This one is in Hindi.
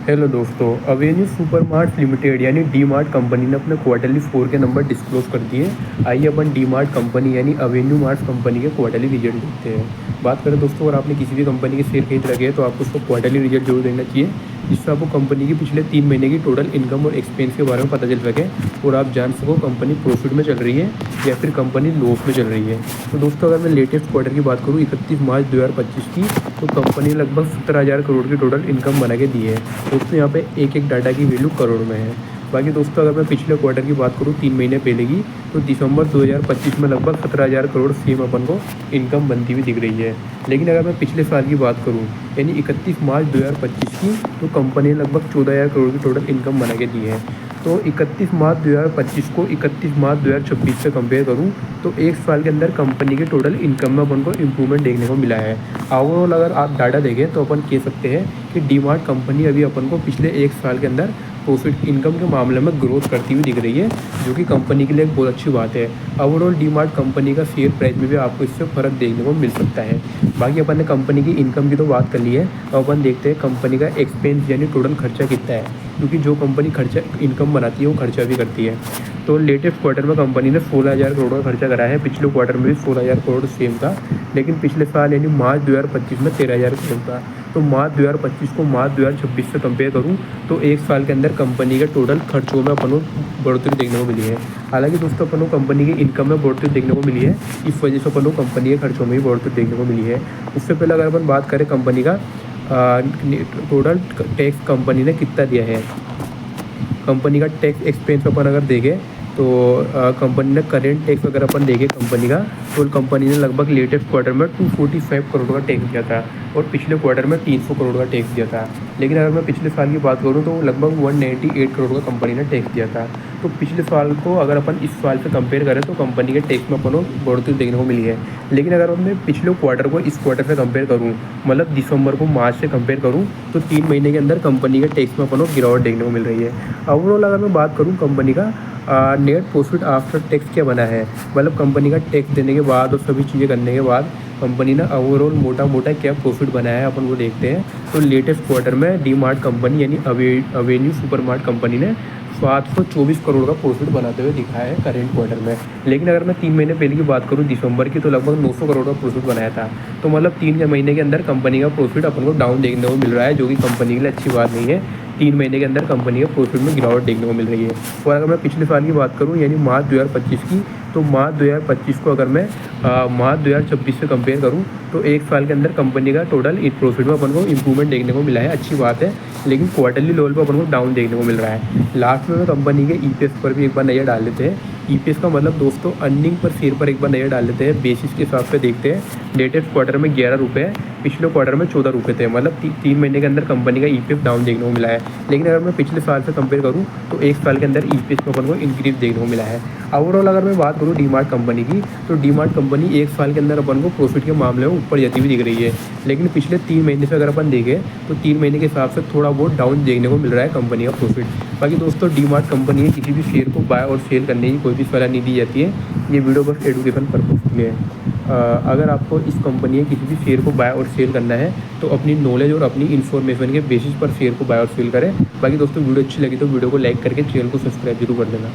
हेलो दोस्तों, अवेन्यू सुपरमार्ट लिमिटेड यानी डी मार्ट कंपनी ने अपने क्वार्टरली 4 के नंबर डिस्क्लोज कर दिए। आइए अपन डी मार्ट कंपनी यानी अवेन्यू मार्ट कंपनी के क्वार्टरली रिजल्ट देखते हैं। बात करें दोस्तों, अगर आपने किसी भी कंपनी के शेयर खरीद रखे हैं तो आपको उसको क्वार्टरली रिजल्ट जरूर देना चाहिए, जिससे आपको कंपनी की पिछले 3 महीने की टोटल इनकम और एक्सपेंस के बारे में पता चल सके और आप जान सको कंपनी प्रॉफिट में चल रही है या फिर कंपनी लॉस में चल रही है। तो दोस्तों, अगर मैं लेटेस्ट क्वार्टर की बात करूँ 31 मार्च 2025 की, तो कंपनी ने लगभग 17,000 करोड़ की टोटल इनकम बना के दी है। दोस्तों, यहाँ पे एक एक डाटा की वैल्यू करोड़ में है। बाकी दोस्तों, अगर मैं पिछले क्वार्टर की बात करूँ 3 महीने पहले की, तो दिसंबर 2025 में लगभग 17,000 करोड़ सेम अपन को इनकम बनती हुई दिख रही है। लेकिन अगर मैं पिछले साल की बात करूँ यानी 31 मार्च 2025 की, तो कंपनी ने लगभग 14,000 करोड़ की टोटल इनकम बना के दी है। तो 31 मार्च 2025 को 31 मार्च 2026 से कंपेयर करूं तो एक साल के अंदर कंपनी के टोटल इनकम में अपन को इम्प्रूवमेंट देखने को मिला है। ओवरऑल अगर आप डाटा देखें तो अपन कह सकते हैं कि डी मार्ट कंपनी अभी अपन को पिछले एक साल के अंदर प्रॉफिट इनकम के मामले में ग्रोथ करती हुई दिख रही है, जो कि कंपनी के लिए एक बहुत अच्छी बात है। ओवरऑल डी मार्ट कंपनी का शेयर प्राइस में भी आपको इससे फ़र्क देखने को मिल सकता है। बाकी अपन ने कंपनी की इनकम की तो बात कर ली है, अब अपन देखते हैं कंपनी का एक्सपेंस यानी टोटल खर्चा कितना है, क्योंकि जो कंपनी खर्चा इनकम बनाती है वो खर्चा भी करती है। तो लेटेस्ट क्वार्टर में कंपनी ने 16,000 करोड़ का खर्चा करा है। पिछले क्वार्टर में भी 16,000 करोड़ सेम था, लेकिन पिछले साल यानी मार्च 2025 में 13,000 करोड़ था। तो मार्च 2025 को मार्च 2026 से कंपेयर करूं तो एक साल के अंदर कंपनी के टोटल खर्चों में अपन को बढ़ोतरी देखने को मिली है। हालांकि दोस्तों, अपन को कंपनी की इनकम में बढ़ोतरी देखने को मिली है, इस वजह से अपन को कंपनी के खर्चों में भी बढ़ोतरी देखने को मिली है। उससे पहले अगर अपन बात करें कंपनी का टोटल टैक्स कंपनी ने कितना दिया है, कंपनी का टैक्स एक्सपेंस अपन अगर देखें तो कंपनी ने करेंट टैक्स अगर अपन देखें कंपनी का, तो कंपनी ने लगभग लेटेस्ट क्वार्टर में 245 करोड़ का टैक्स दिया था और पिछले क्वार्टर में 300 करोड़ का टैक्स दिया था। लेकिन अगर मैं पिछले साल की बात करूं तो लगभग 198 करोड़ का कंपनी ने टैक्स दिया था। तो पिछले साल को अगर अपन इस साल से कंपेयर करें तो कंपनी के टैक्स में अपन को बढ़ोतरी देखने को मिली है। लेकिन अगर मैं पिछले क्वार्टर को इस क्वार्टर से कंपेयर करूँ, मतलब दिसंबर को मार्च से कंपेयर करूँ, तो 3 महीने के अंदर कंपनी के टैक्स में अपन को गिरावट देखने को मिल रही है। ओवरऑल अगर मैं बात करूँ कंपनी का नेट प्रॉफिट आफ्टर टैक्स क्या बना है, मतलब कंपनी का टैक्स देने के बाद और सभी चीज़ें करने के बाद कंपनी ने ओवरऑल मोटा क्या प्रॉफिट बनाया है अपन वो देखते हैं। तो लेटेस्ट क्वार्टर में डी मार्ट कंपनी यानी अवेन्यू सुपरमार्ट कंपनी ने 724 करोड़ का प्रॉफिट बनाते हुए दिखाया है करेंट क्वार्टर में। लेकिन अगर मैं 3 महीने पहले की बात करूं दिसंबर की, तो लगभग 900 करोड़ का प्रॉफिट बनाया था। तो मतलब 3 महीने के अंदर कंपनी का प्रॉफिट अपन को डाउन देखने को मिल रहा है, जो कि कंपनी के लिए अच्छी बात नहीं है। 3 महीने के अंदर कंपनी के प्रॉफिट में गिरावट देखने को मिल रही है। और अगर मैं पिछले साल की बात करूं यानी मार्च 2025 की, तो मार्च 2025 को अगर मैं मार्च 2026 से कंपेयर करूं तो एक साल के अंदर कंपनी का टोटल प्रॉफिट में अपन को इम्प्रूवमेंट देखने को मिला है, अच्छी बात है। लेकिन क्वार्टरली लेवल पर अपन को डाउन देखने को मिल रहा है। लास्ट में कंपनी के ईपीएस पर भी एक बार नज़र डाल लेते हैं। ईपीएस का मतलब दोस्तों अर्निंग पर शेयर पर एक बार नज़र डाल लेते हैं। बेसिस के हिसाब से देखते हैं, लेटेस्ट क्वार्टर में 11 रुपये, पिछले क्वार्टर में 14 रुपये थे। मतलब 3 महीने के अंदर कंपनी का ईपीएस डाउन देखने को मिला है। लेकिन अगर मैं पिछले साल से कंपेयर करूँ तो एक साल के अंदर ईपीएस में अपन को इंक्रीज देखने को मिला है। ओवरऑल अगर मैं बात करूँ डी मार्ट कंपनी की, तो डी मार्ट कंपनी एक साल के अंदर अपन को प्रॉफिट के मामले में ऊपर जाती हुई दिख रही है। लेकिन पिछले 3 महीने से अगर अपन देखें तो 3 महीने के हिसाब से थोड़ा बहुत डाउन देखने को मिल रहा है कंपनी का प्रॉफिट। बाकी दोस्तों, डी मार्ट कंपनी है, किसी भी शेयर को बाय और सेल करने की कोई भी सलाह नहीं दी जाती है। ये वीडियो बस एजुकेशन पर्पज के लिए है। अगर आपको इस कंपनी के किसी भी शेयर को बाय और सेल करना है तो अपनी नॉलेज और अपनी इन्फॉर्मेशन के बेसिस पर शेयर को बाय और सेल करें। बाकी दोस्तों, वीडियो अच्छी लगी तो वीडियो को लाइक करके चैनल को सब्सक्राइब जरूर कर देना।